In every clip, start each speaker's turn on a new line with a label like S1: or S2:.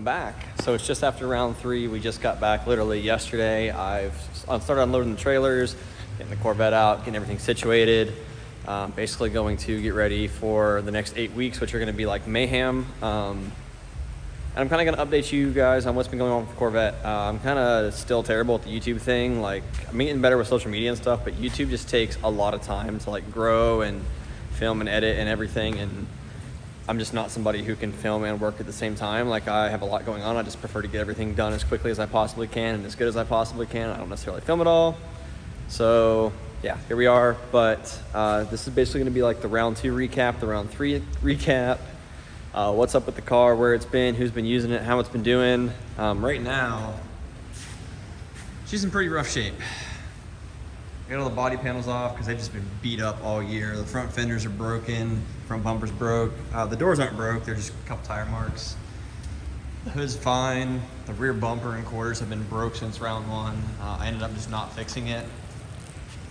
S1: Welcome back. So it's just after round 3. We just got back literally yesterday. I've started unloading the trailers, getting the Corvette out, getting everything situated. Basically going to get ready for the next 8 weeks, which are going to be like mayhem. And I'm kind of going to update you guys on what's been going on with the Corvette. I'm kind of still terrible at the YouTube thing. Like, I'm getting better with social media and stuff, but YouTube just takes a lot of time to like grow and film and edit and everything. And I'm just not somebody who can film and work at the same time. Like, I have a lot going on. I just prefer to get everything done as quickly as I possibly can and as good as I possibly can. I don't necessarily film it all. So yeah, here we are. But this is basically going to be like the round 2 recap, the round 3 recap, what's up with the car, where it's been, who's been using it, how it's been doing. Right now, she's in pretty rough shape. Got all the body panels off because they've just been beat up all year. The front fenders are broken, front bumper's broke. The doors aren't broke, they're just a couple tire marks. The hood's fine. The rear bumper and quarters have been broke since round 1. I ended up just not fixing it.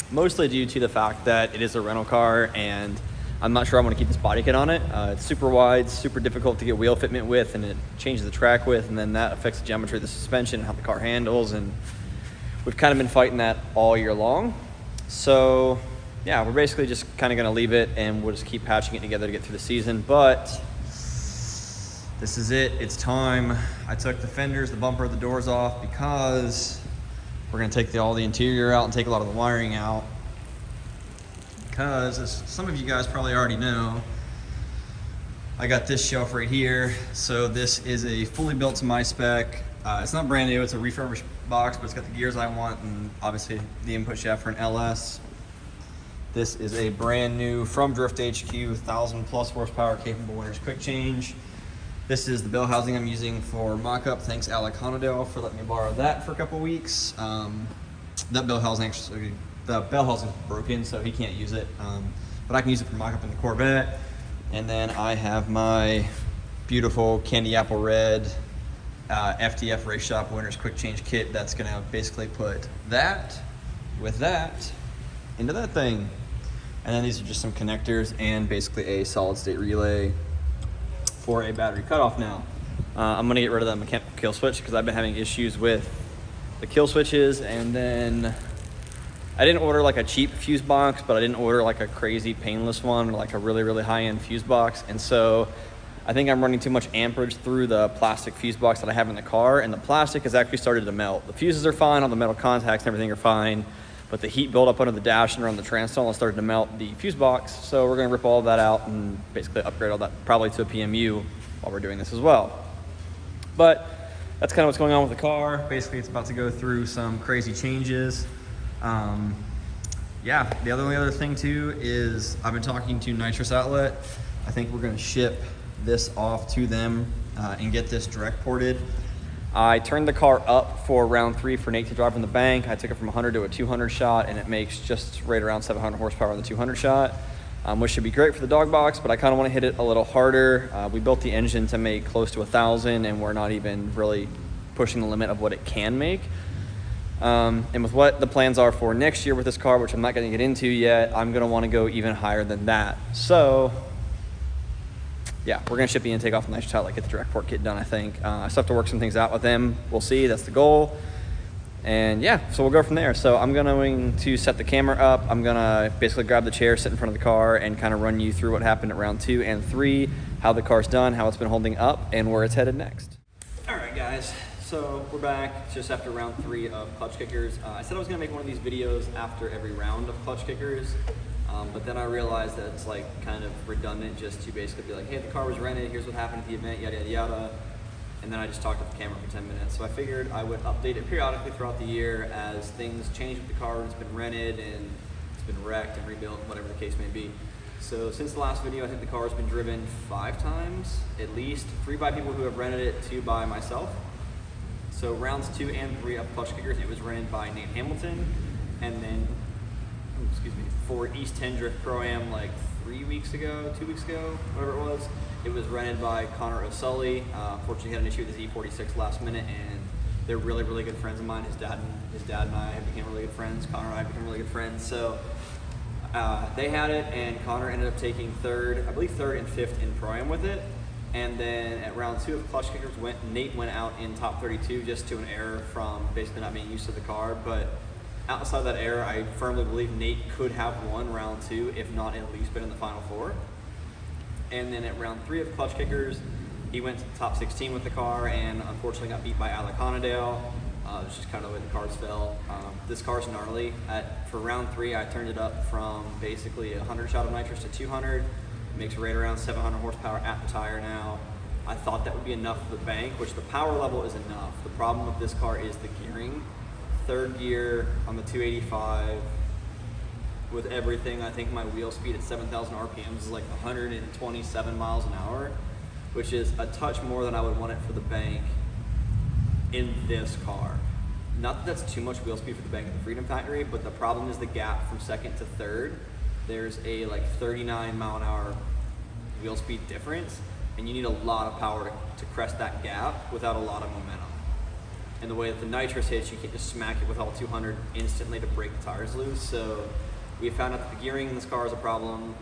S1: Mostly due to the fact that it is a rental car and I'm not sure I want to keep this body kit on it. It's super wide, super difficult to get wheel fitment with, and it changes the track width, and then that affects the geometry of the suspension and how the car handles, and we've kind of been fighting that all year long. So yeah, we're basically just kind of going to leave it and we'll just keep patching it together to get through the season. But this is it. It's time. I took the fenders, the bumper, the doors off because we're going to take all the interior out and take a lot of the wiring out. Because, as some of you guys probably already know, I got this shelf right here. So this is a fully built to my spec. It's not brand new, it's a refurbished box, but it's got the gears I want and obviously the input shaft for an LS. This is a brand new from Drift HQ, 1,000 plus horsepower capable winner's quick change. This is the bell housing I'm using for mock-up. Thanks Alec Honadale for letting me borrow that for a couple weeks. That bell housing actually, the bell housing is broken, so he can't use it. But I can use it for mock-up in the Corvette. And then I have my beautiful candy apple red FTF Race Shop Winner's Quick Change Kit that's gonna basically put that with that into that thing. And then these are just some connectors and basically a solid state relay for a battery cutoff now. I'm gonna get rid of that mechanical kill switch because I've been having issues with the kill switches. And then I didn't order like a cheap fuse box, but I didn't order like a crazy painless one or like a really, really high-end fuse box. And so I think I'm running too much amperage through the plastic fuse box that I have in the car, and the plastic has actually started to melt. The fuses are fine, all the metal contacts and everything are fine, but the heat buildup under the dash and around the transtall has started to melt the fuse box. So we're gonna rip all of that out and basically upgrade all that probably to a PMU while we're doing this as well. But that's kind of what's going on with the car. Basically, it's about to go through some crazy changes. Yeah, the only other thing too is I've been talking to Nitrous Outlet. I think we're gonna ship this off to them and get this direct ported. I turned the car up for round 3 for Nate to drive in the bank. I took it from 100 to a 200 shot, and it makes just right around 700 horsepower on the 200 shot, which should be great for the dog box, but I kind of want to hit it a little harder. We built the engine to make close to 1,000, and we're not even really pushing the limit of what it can make. And with what the plans are for next year with this car, which I'm not going to get into yet, I'm going to want to go even higher than that. So yeah, we're gonna ship the intake off the Nitrous Outlet, get the direct port kit done, I think. I still have to work some things out with them. We'll see, that's the goal. And yeah, so we'll go from there. So I'm going to set the camera up. I'm gonna basically grab the chair, sit in front of the car, and kind of run you through what happened at round 2 and 3, how the car's done, how it's been holding up, and where it's headed next. All right, guys, so we're back just after round 3 of Klutch Kickers. I said I was gonna make one of these videos after every round of Klutch Kickers. But then I realized that it's like kind of redundant just to basically be like, hey, the car was rented, here's what happened at the event, yada, yada, yada. And then I just talked to the camera for 10 minutes. So I figured I would update it periodically throughout the year as things change with the car. It's been rented and it's been wrecked and rebuilt, whatever the case may be. So since the last video, I think the car has been driven 5 times, at least 3 by people who have rented it, 2 by myself. So rounds 2 and 3 of Klutch Kickers, it was rented by Nate Hamilton. And then, for East 10 Drift Pro-Am like 2 weeks ago, whatever it was rented by Connor O'Sully. Fortunately, he had an issue with his E46 last minute, and they're really, really good friends of mine. His dad and I have become really good friends. Connor and I have become really good friends. So they had it, and Connor ended up taking 3rd and 5th in Pro-Am with it. And then at round 2 of Klutch Kickers, Nate went out in top 32 just to an error from basically not being used to the car. But outside of that error, I firmly believe Nate could have won round 2, if not at least been in the final 4. And then at round 3 of Klutch Kickers, he went to the top 16 with the car and unfortunately got beat by Alec Honadale. It was just kind of the way the cards fell. This car's gnarly. For round 3, I turned it up from basically 100 shot of nitrous to 200. Makes right around 700 horsepower at the tire now. I thought that would be enough for the bank, which the power level is enough. The problem with this car is the gearing. 3rd gear on the 285 with everything. I think my wheel speed at 7,000 RPMs is like 127 miles an hour, which is a touch more than I would want it for the bank in this car. Not that that's too much wheel speed for the bank at the Freedom Factory, but the problem is the gap from 2nd to 3rd. There's a like 39 mile an hour wheel speed difference, and you need a lot of power to crest that gap without a lot of momentum. And the way that the nitrous hits, you can't just smack it with all 200 instantly to break the tires loose. So we found out that the gearing in this car is a problem,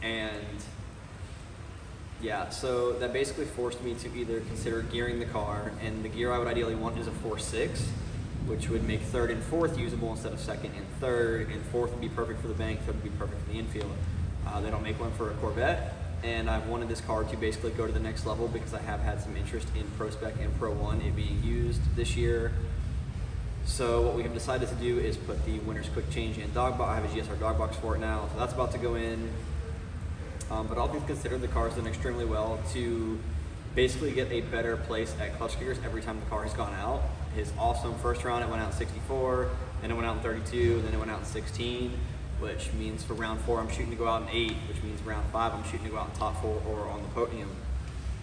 S1: and yeah, so that basically forced me to either consider gearing the car, and the gear I would ideally want is a 4.6, which would make 3rd and 4th usable instead of 2nd and 3rd, and 4th would be perfect for the bank, 3rd would be perfect for the infield. They don't make one for a Corvette, and I've wanted this car to basically go to the next level because I have had some interest in Pro Spec and Pro 1 it being used this year. So what we have decided to do is put the Winner's Quick Change in dog box. I have a GSR dog box for it now, so that's about to go in. But all things considered, the car's done extremely well to basically get a better place at Klutch Kickers every time the car has gone out. His awesome first round, it went out in 64, then it went out in 32, then it went out in 16, which means for round 4 I'm shooting to go out in 8, which means round 5 I'm shooting to go out in top 4 or on the podium.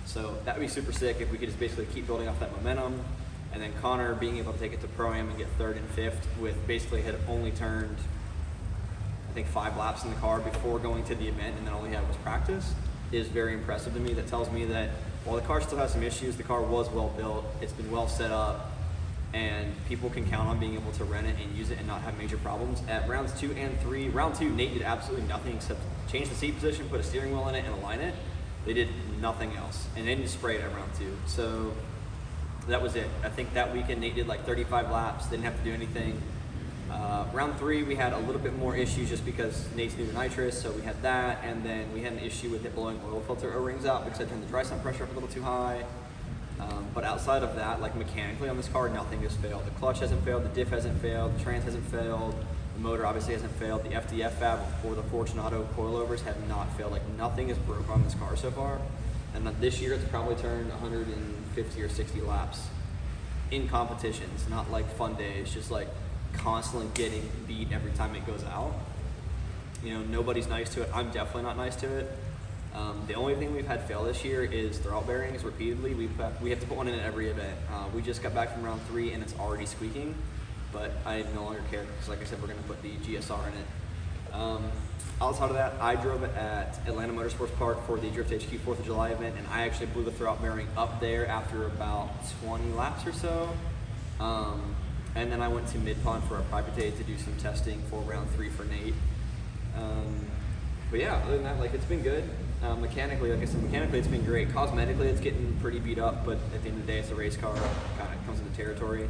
S1: So that would be super sick if we could just basically keep building off that momentum. And then Connor being able to take it to Pro-Am and get 3rd and 5th with basically had only turned, I think 5 laps in the car before going to the event, and then all he had was practice, is very impressive to me. That tells me that while the car still has some issues, the car was well built, it's been well set up, and people can count on being able to rent it and use it and not have major problems. At rounds 2 and 3, round 2, Nate did absolutely nothing except change the seat position, put a steering wheel in it, and align it. They did nothing else, and they didn't spray it at round 2. So that was it. I think that weekend Nate did like 35 laps, didn't have to do anything. Round 3, we had a little bit more issues just because Nate's new to nitrous, so we had that, and then we had an issue with it blowing oil filter O-rings out because I turned the dry sump pressure up a little too high. But outside of that, like mechanically on this car, nothing has failed. The clutch hasn't failed, the diff hasn't failed, the trans hasn't failed, the motor obviously hasn't failed, the FDF fab or the Fortunato coilovers have not failed. Like nothing is broke on this car so far. And this year it's probably turned 150 or 60 laps in competitions, not like fun days, just like constantly getting beat every time it goes out. You know, nobody's nice to it. I'm definitely not nice to it. The only thing we've had fail this year is throwout bearings repeatedly. We have to put one in at every event. We just got back from round 3 and it's already squeaking, but I no longer care because like I said, we're gonna put the GSR in it. Outside of that, I drove it at Atlanta Motorsports Park for the Drift HQ 4th of July event, and I actually blew the throwout bearing up there after about 20 laps or so. And then I went to Midpond for a private day to do some testing for round 3 for Nate. But yeah, other than that, like it's been good. Mechanically, like I said, mechanically it's been great. Cosmetically, it's getting pretty beat up, but at the end of the day, it's a race car. It kind of comes into territory.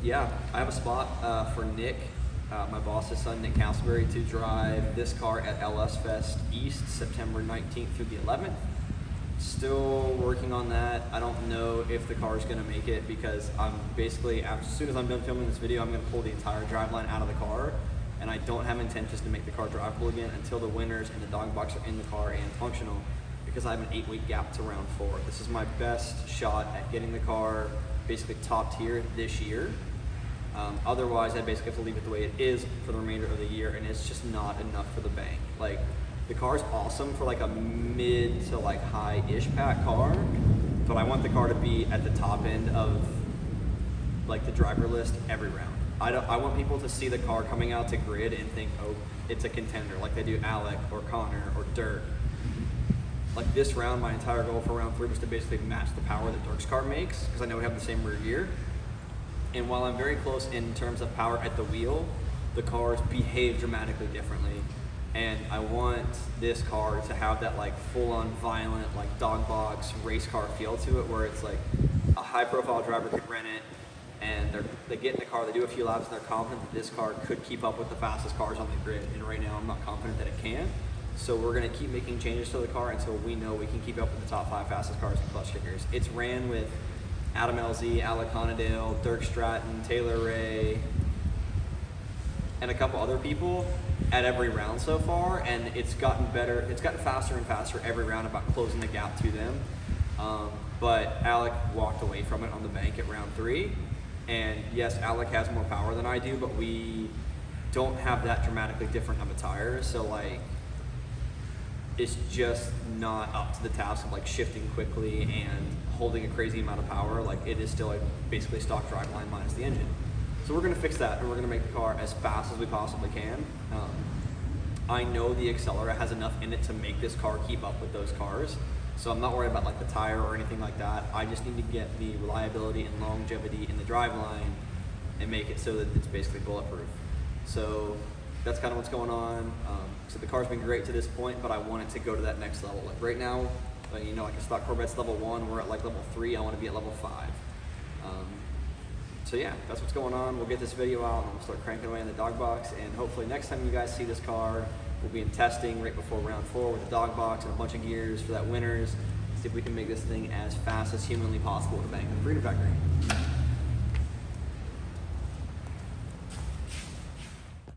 S1: Yeah, I have a spot for Nick, my boss's son, Nick Castleberry, to drive this car at LS Fest East, September 19th through the 11th. Still working on that. I don't know if the car is going to make it because I'm basically, as soon as I'm done filming this video, I'm going to pull the entire driveline out of the car, and I don't have intentions to make the car drivable again until the winners and the dog box are in the car and functional, because I have an 8-week gap to round 4. This is my best shot at getting the car basically top tier this year. Otherwise, I basically have to leave it the way it is for the remainder of the year, and it's just not enough for the bank. Like, the car's awesome for like a mid to like high-ish pack car, but I want the car to be at the top end of like the driver list every round. I want people to see the car coming out to grid and think, oh, it's a contender, like they do Alec or Connor or Dirk. Like this round, my entire goal for round 3 was to basically match the power that Dirk's car makes, because I know we have the same rear gear. And while I'm very close in terms of power at the wheel, the cars behave dramatically differently. And I want this car to have that like full-on violent, like dog box race car feel to it, where it's like a high-profile driver could rent it, and they get in the car, they do a few laps, and they're confident that this car could keep up with the fastest cars on the grid. And right now, I'm not confident that it can. So we're gonna keep making changes to the car until we know we can keep up with the top 5 fastest cars in Klutch Kickers. It's ran with Adam LZ, Alec Conadale, Dirk Stratton, Taylor Ray, and a couple other people at every round so far, and it's gotten better. It's gotten faster and faster every round about closing the gap to them. But Alec walked away from it on the bank at round 3. And yes, Alec has more power than I do, but we don't have that dramatically different of a tire. So like, it's just not up to the task of like shifting quickly and holding a crazy amount of power. Like, it is still basically stock driveline minus the engine. So we're gonna fix that, and we're gonna make the car as fast as we possibly can. I know the Accelera has enough in it to make this car keep up with those cars. So I'm not worried about like the tire or anything like that. I just need to get the reliability and longevity in the driveline and make it so that it's basically bulletproof. So that's kind of what's going on. So the car's been great to this point, but I want it to go to that next level. Like right now, you know, like a stock Corvette's level 1, we're at like level 3. I want to be at level 5. So yeah, that's what's going on. We'll get this video out and we'll start cranking away in the dog box, and hopefully next time you guys see this car, we'll be in testing right before round 4 with the dog box and a bunch of gears for that winners. See if we can make this thing as fast as humanly possible to bank in the Freedom Factory.